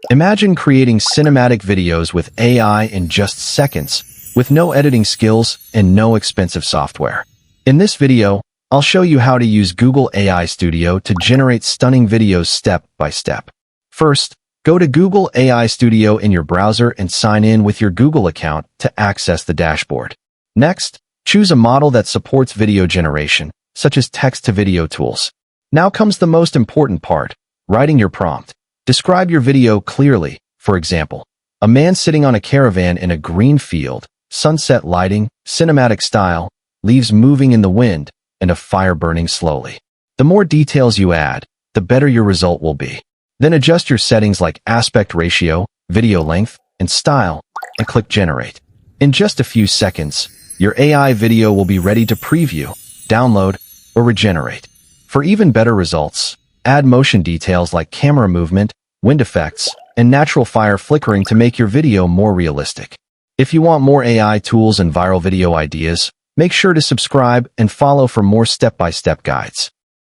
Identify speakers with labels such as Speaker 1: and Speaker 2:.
Speaker 1: Imagine creating cinematic videos with AI in just seconds, with no editing skills and no expensive software. In this video, I'll show you how to use Google AI Studio to generate stunning videos step by step. First, go to Google AI Studio in your browser and sign in with your Google account to access the dashboard. Next, choose a model that supports video generation, such as text-to-video tools. Now comes the most important part, writing your prompt. Describe your video clearly. For example, a man sitting on a caravan in a green field, sunset lighting, cinematic style, leaves moving in the wind, and a fire burning slowly. The more details you add, the better your result will be. Then adjust your settings like aspect ratio, video length, and style, and click Generate. In just a few seconds, your AI video will be ready to preview, download, or regenerate. For even better results, add motion details like camera movement, wind effects, and natural fire flickering to make your video more realistic. If you want more AI tools and viral video ideas, make sure to subscribe and follow for more step-by-step guides.